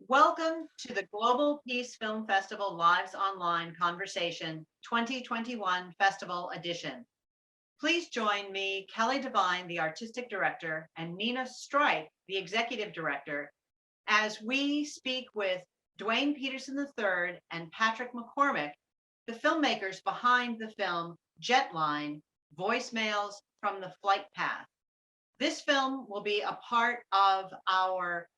Welcome to the Global Peace Film Festival Lives Online Conversation 2021 Festival Edition. Please join me, Kelly Devine, the Artistic Director, and Nina Stripe, the Executive Director, as we speak with Duane Peterson III and Patrick McCormack, the filmmakers behind the film Jetline, Voicemails from the Flight Path. This film will be a part of our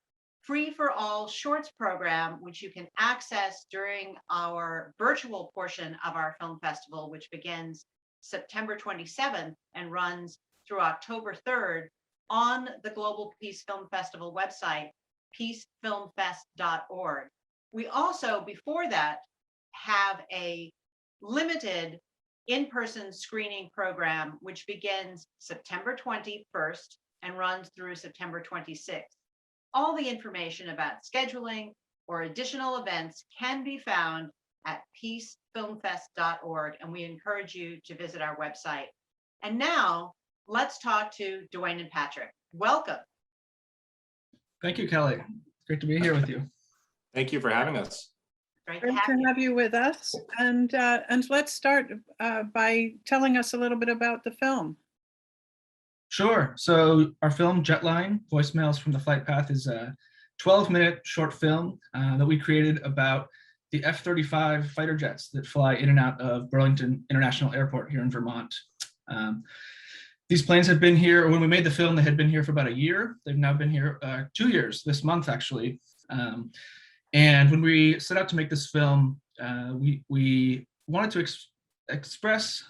Free for All Shorts program, which you can access during our virtual portion of our film festival, which begins September 27th and runs through October 3rd on the Global Peace Film Festival website, peacefilmfest.org. We also, before that, have a limited in-person screening program, which begins September 21st and runs through September 26th. All the information about scheduling or additional events can be found at peacefilmfest.org, and we encourage you to visit our website. And now let's talk to Duane and Patrick. Welcome. Thank you, Kelly. Great to be here with you. Thank you for having us. Great to have you with us. And let's start by telling us a little bit about the film. Sure. So our film Jetline, Voicemails from the Flight Path, is a 12-minute short film that we created about the F-35 fighter jets that fly in and out of Burlington International Airport here in Vermont. These planes have been here, or when we made the film, they had been here for about a year. They've now been here 2 years, this month actually. And when we set out to make this film, we wanted to express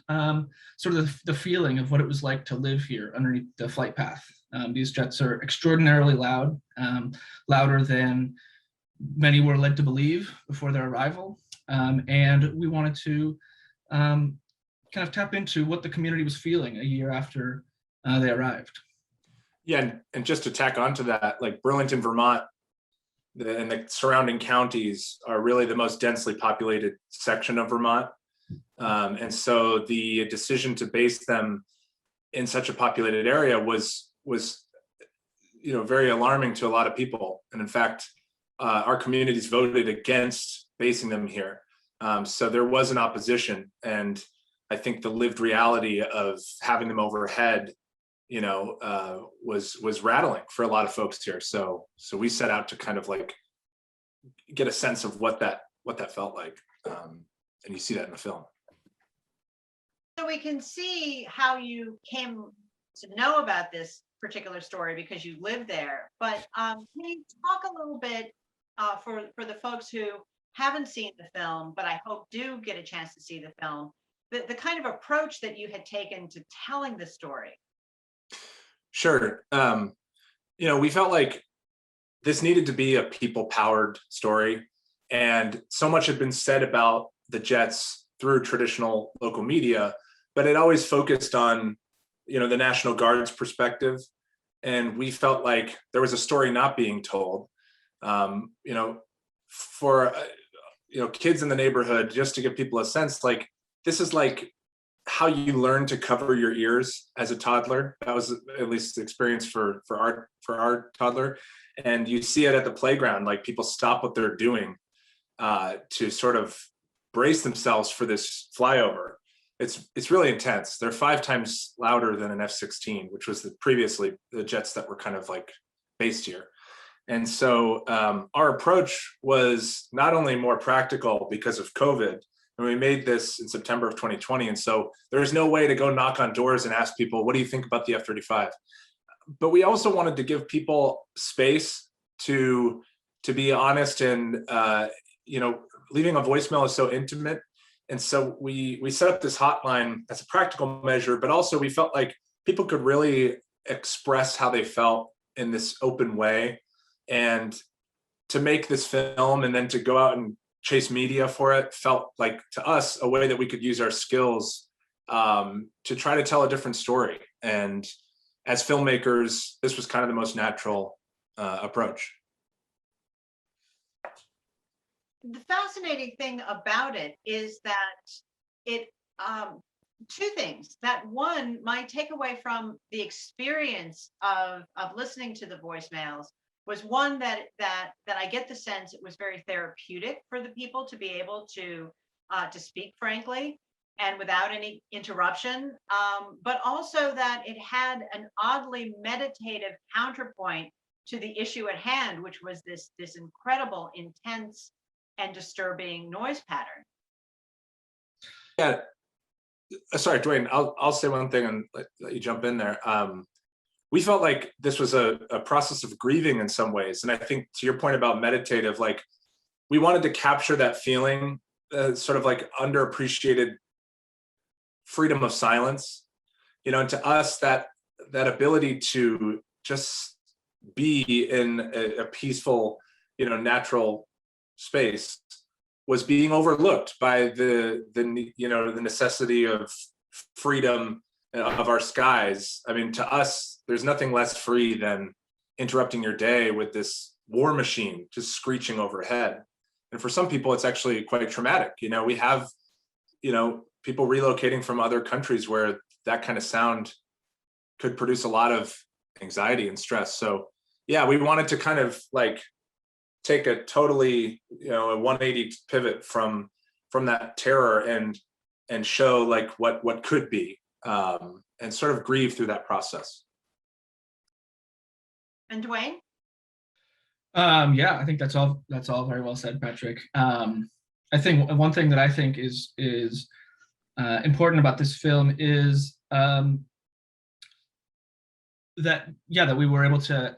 sort of the feeling of what it was like to live here underneath the flight path. These jets are extraordinarily loud, louder than many were led to believe before their arrival. And we wanted to kind of tap into what the community was feeling a year after they arrived. Yeah, and just to tack onto that, like Burlington, Vermont, and the surrounding counties are really the most densely populated section of Vermont. And so the decision to base them in such a populated area was very alarming to a lot of people. And in fact, our communities voted against basing them here. So there was an opposition, and I think the lived reality of having them overhead, was rattling for a lot of folks here. So we set out to kind of like get a sense of what that felt like, and you see that in the film. So we can see how you came to know about this particular story because you live there. But can you talk a little bit for the folks who haven't seen the film, but I hope do get a chance to see the film, the kind of approach that you had taken to telling the story? Sure. We felt like this needed to be a people-powered story, and so much had been said about the jets through traditional local media, but it always focused on, the National Guard's perspective, and we felt like there was a story not being told. For kids in the neighborhood, just to give people a sense, like this is like how you learn to cover your ears as a toddler. That was at least the experience for our toddler. And you see it at the playground, like people stop what they're doing to sort of brace themselves for this flyover. It's really intense. They're 5 times louder than an F-16, which was previously the jets that were kind of like based here. And so our approach was not only more practical because of COVID, and we made this in September of 2020. And so there's no way to go knock on doors and ask people, what do you think about the F-35? But we also wanted to give people space to be honest, and leaving a voicemail is so intimate. And so we set up this hotline as a practical measure, but also we felt like people could really express how they felt in this open way. And to make this film and then to go out and chase media for it felt like, to us, a way that we could use our skills to try to tell a different story. And as filmmakers, this was kind of the most natural approach. The fascinating thing about it is that it, two things. That one, my takeaway from the experience of listening to the voicemails was one that I get the sense it was very therapeutic for the people to be able to speak frankly and without any interruption, but also that it had an oddly meditative counterpoint to the issue at hand, which was this incredible, intense, and disturbing noise pattern. Yeah. Sorry, Duane, I'll say one thing and let you jump in there. We felt like this was a process of grieving in some ways. And I think to your point about meditative, like we wanted to capture that feeling, sort of like underappreciated freedom of silence, and to us that ability to just be in a peaceful, natural space was being overlooked by the necessity of freedom of our skies. I mean, to us, there's nothing less free than interrupting your day with this war machine just screeching overhead. And for some people, it's actually quite traumatic. We have, people relocating from other countries where that kind of sound could produce a lot of anxiety and stress. So yeah, we wanted to kind of like take a totally, a 180 pivot from that terror and show like what could be, and sort of grieve through that process. And Duane? Yeah, I think that's all very well said, Patrick. I think one thing that I think is important about this film is that we were able to,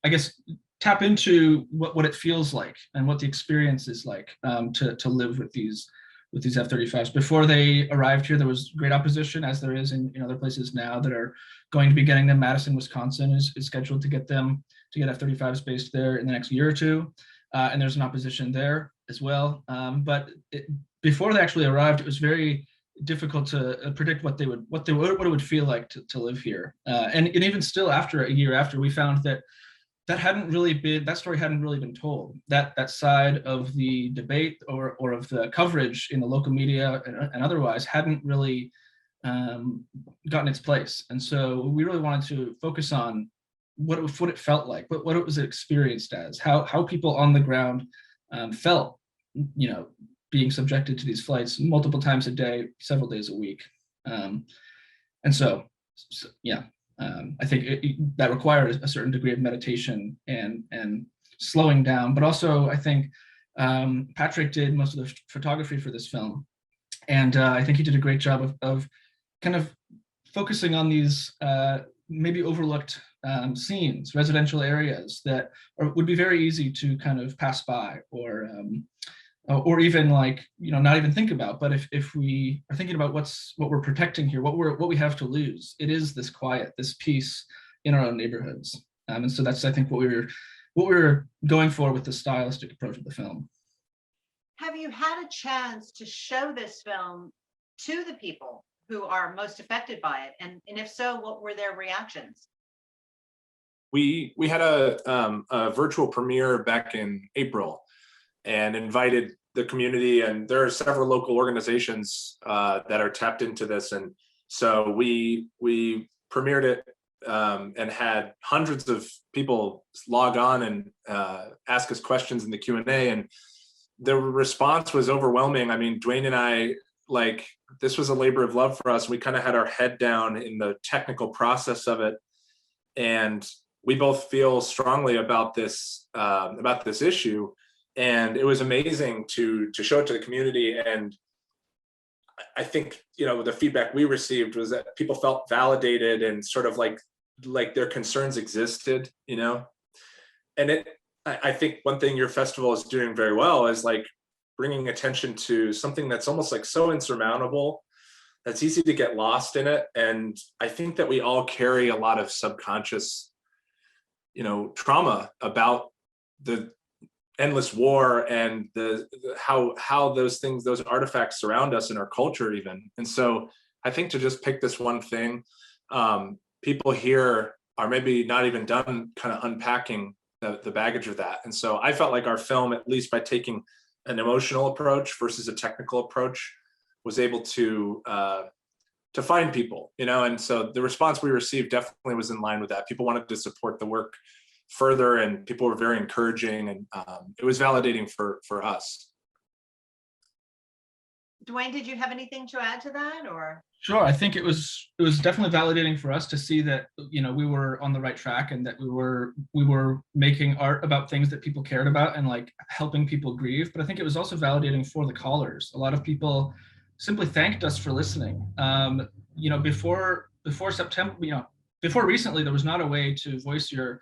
I guess, tap into what it feels like and what the experience is like, to live with these F-35s. Before they arrived here, there was great opposition, as there is in other places now that are going to be getting them. Madison, Wisconsin is scheduled to get F-35s based there in the next year or two, and there's an opposition there as well. But before they actually arrived, it was very difficult to predict what it would feel like to live here. And even still, after a year after, we found that that story hadn't really been told. That side of the debate or of the coverage in the local media and otherwise hadn't really gotten its place. And so we really wanted to focus on what it felt like, what it was experienced as, how people on the ground felt, being subjected to these flights multiple times a day, several days a week. And so yeah. I think that required a certain degree of meditation and slowing down, but also I think Patrick did most of the photography for this film, and I think he did a great job of kind of focusing on these maybe overlooked scenes, residential areas that would be very easy to kind of pass by or even like, not even think about. But if we are thinking about what we're protecting here, what we have to lose, it is this quiet, this peace in our own neighborhoods. And so that's, I think, what we were going for with the stylistic approach of the film. Have you had a chance to show this film to the people who are most affected by it? And if so, what were their reactions? We had a virtual premiere back in April and invited the community, and there are several local organizations that are tapped into this. And so we premiered it and had hundreds of people log on and ask us questions in the Q&A, and the response was overwhelming. I mean, Duane and I, like, this was a labor of love for us. We kind of had our head down in the technical process of it, and we both feel strongly about this issue. And it was amazing to show it to the community. And I think, the feedback we received was that people felt validated and sort of like their concerns existed, And I think one thing your festival is doing very well is like bringing attention to something that's almost like so insurmountable, that's easy to get lost in it. And I think that we all carry a lot of subconscious, trauma about the endless war and how those artifacts surround us in our culture even. And so I think to just pick this one thing, people here are maybe not even done kind of unpacking the baggage of that. And so I felt like our film, at least by taking an emotional approach versus a technical approach, was able to find people, and so the response we received definitely was in line with that. People wanted to support the work further, and people were very encouraging, and it was validating for us. Duane, did you have anything to add to that, or? Sure. I think it was definitely validating for us to see that, we were on the right track, and that we were making art about things that people cared about, and like helping people grieve. But I think it was also validating for the callers. A lot of people simply thanked us for listening. Before September, before recently, there was not a way to voice your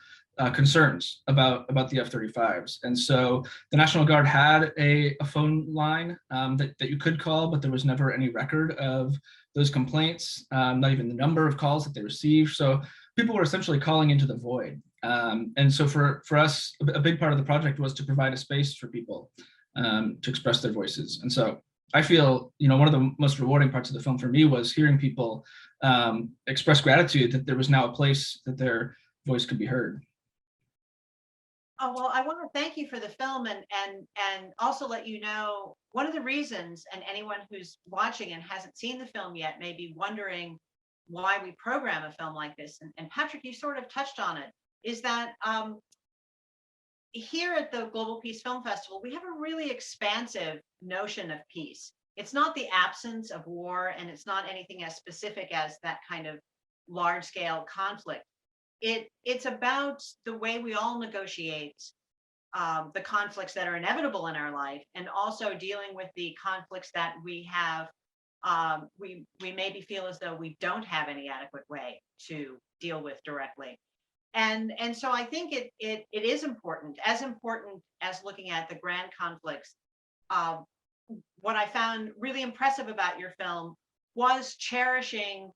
concerns about the F-35s. And so the National Guard had a phone line that you could call, but there was never any record of those complaints, not even the number of calls that they received. So people were essentially calling into the void. And so for us, a big part of the project was to provide a space for people to express their voices. And so I feel, one of the most rewarding parts of the film for me was hearing people express gratitude that there was now a place that their voice could be heard. Oh, well, I want to thank you for the film, and also let you know one of the reasons, and anyone who's watching and hasn't seen the film yet may be wondering why we program a film like this. And Patrick, you sort of touched on it, is that here at the Global Peace Film Festival, we have a really expansive notion of peace. It's not the absence of war, and it's not anything as specific as that kind of large scale conflict. It's about the way we all negotiate the conflicts that are inevitable in our life, and also dealing with the conflicts that we have. We maybe feel as though we don't have any adequate way to deal with directly. And so I think it is important as looking at the grand conflicts. What I found really impressive about your film was cherishing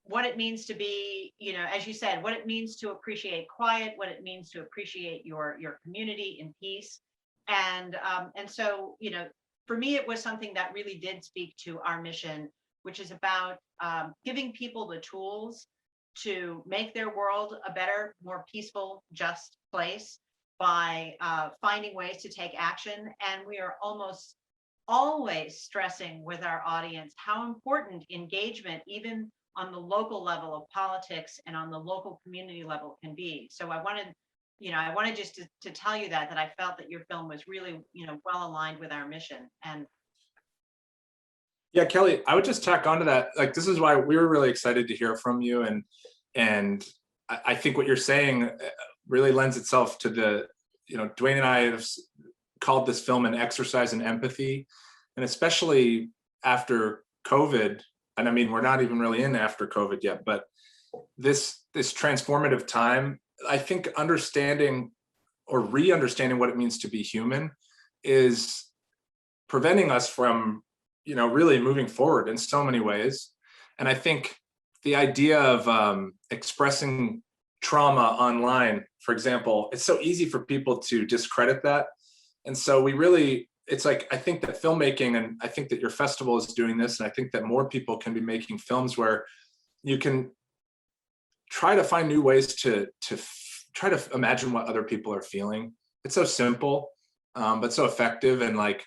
what it means to be, as you said, what it means to appreciate quiet, what it means to appreciate your community in peace. And so, for me, it was something that really did speak to our mission, which is about giving people the tools to make their world a better, more peaceful, just place by finding ways to take action. And we are almost always stressing with our audience how important engagement, even on the local level of politics and on the local community level, can be. So I wanted just to tell you that I felt that your film was really, well aligned with our mission. And yeah, Kelly, I would just tack onto that. Like, this is why we were really excited to hear from you. And I think what you're saying really lends itself to the, Duane and I have called this film an exercise in empathy. And especially after COVID, and I mean, we're not even really in after COVID yet, but this transformative time, I think understanding or re-understanding what it means to be human is preventing us from, really moving forward in so many ways. And I think the idea of expressing trauma online, for example, it's so easy for people to discredit that. And so it's like, I think that filmmaking, and I think that your festival is doing this, and I think that more people can be making films where you can try to find new ways to try to imagine what other people are feeling. It's so simple, but so effective. And like,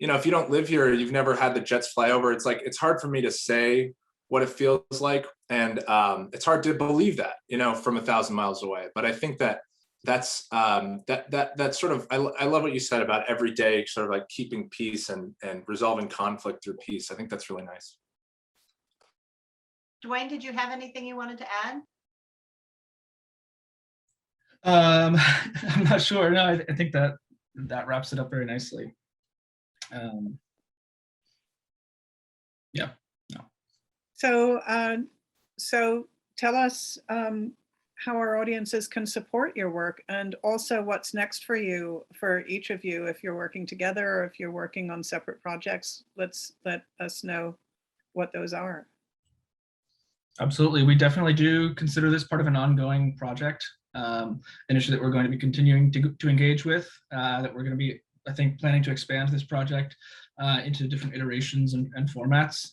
if you don't live here, you've never had the jets fly over. It's like, it's hard for me to say what it feels like. And it's hard to believe that, from 1,000 miles away. But I think that's sort of, I love what you said about every day, sort of like keeping peace and resolving conflict through peace. I think that's really nice. Duane, did you have anything you wanted to add? I'm not sure. No, I think that wraps it up very nicely. Yeah. No. So tell us how our audiences can support your work, and also what's next for you, for each of you, if you're working together or if you're working on separate projects. Let us know what those are. Absolutely. We definitely do consider this part of an ongoing project, initiative that we're going to be continuing to engage with, that we're going to be, I think, planning to expand this project into different iterations and formats.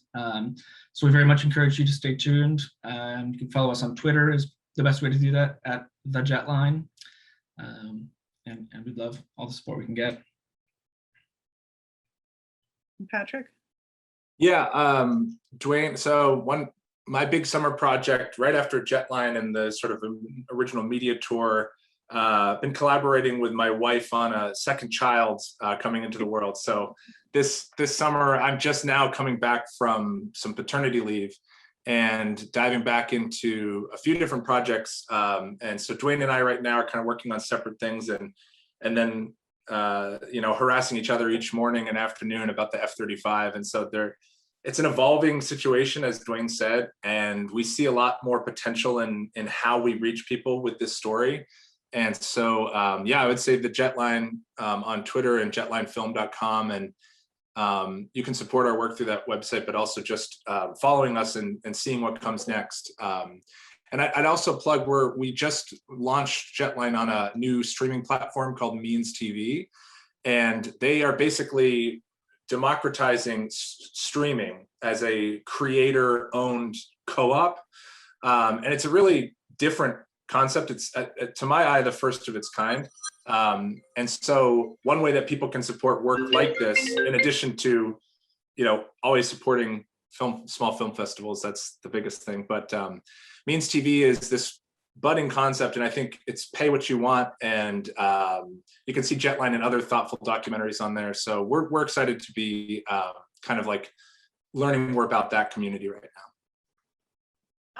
So we very much encourage you to stay tuned. You can follow us on Twitter is the best way to do that, at the Jetline. And we'd love all the support we can get. Patrick? Yeah, Duane, my big summer project right after Jetline and the sort of original media tour, been collaborating with my wife on a second child coming into the world. So this summer, I'm just now coming back from some paternity leave and diving back into a few different projects. And so Duane and I right now are kind of working on separate things, and then harassing each other each morning and afternoon about the F-35. And so it's an evolving situation, as Duane said, and we see a lot more potential in how we reach people with this story. And so, I would say the Jetline on Twitter and jetlinefilm.com, and you can support our work through that website, but also just following us and seeing what comes next. And I'd also plug we just launched Jetline on a new streaming platform called Means TV, and they are basically democratizing streaming as a creator-owned co-op, and it's a really different concept. It's to my eye the first of its kind, and so one way that people can support work like this, in addition to always supporting small film festivals, that's the biggest thing, but Means TV is this budding concept, and I think it's pay what you want, and you can see Jetline and other thoughtful documentaries on there. So we're excited to be kind of like learning more about that community right now.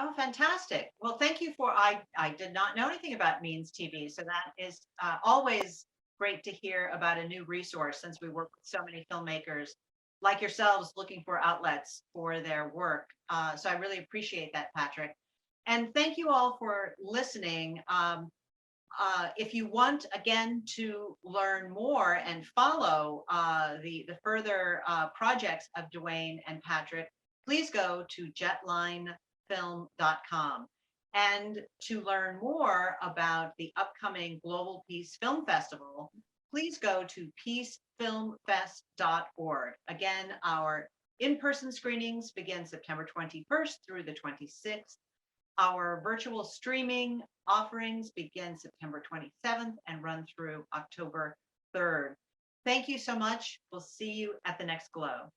Oh, fantastic. Well, thank you I did not know anything about Means TV. So that is always great to hear about a new resource, since we work with so many filmmakers like yourselves looking for outlets for their work. So I really appreciate that, Patrick. And thank you all for listening. If you want, again, to learn more and follow the further projects of Duane and Patrick, please go to jetlinefilm.com. And to learn more about the upcoming Global Peace Film Festival, please go to peacefilmfest.org. Again, our in-person screenings begin September 21st through the 26th. Our virtual streaming offerings begin September 27th and run through October 3rd. Thank you so much. We'll see you at the next Glow.